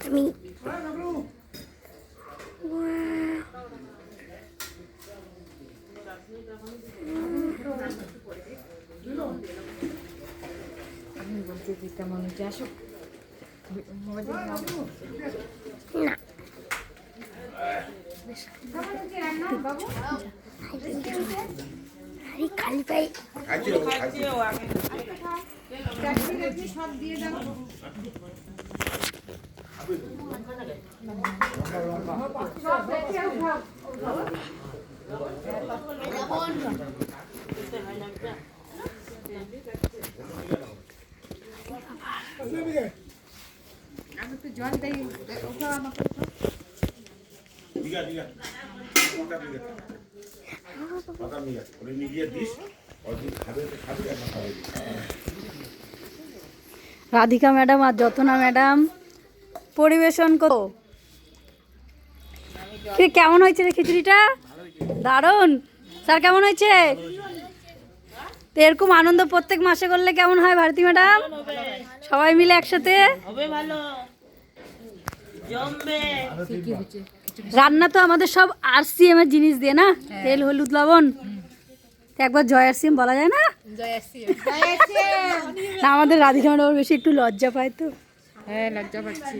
আমি আমি বলছি যে কেমন হচ্ছে আসো না আরে খালি পাই সব দিয়ে দাও আমি একটু জল দেই ওটা আমাকে রাধিকা ম্যাডাম আর যতনা ম্যাডাম পরিবেশন করো। কেমন হয়েছে রে খিচুড়িটা? দারুণ। স্যার কেমন হয়েছে? তো এরকম আনন্দ প্রত্যেক মাসে করলে কেমন হয় ভারতী ম্যাডাম? সবাই মিলে একসাথে রান্না তো আমাদের সব RCM এর জিনিস দিয়ে না, তেল হলুদ লবণ। একবার জয় RCM বলা যায় না? না আমাদের রাধিকা ম্যাডাম বেশি একটু লজ্জা পায় তো। হ্যাঁ লজ্জা পাচ্ছি।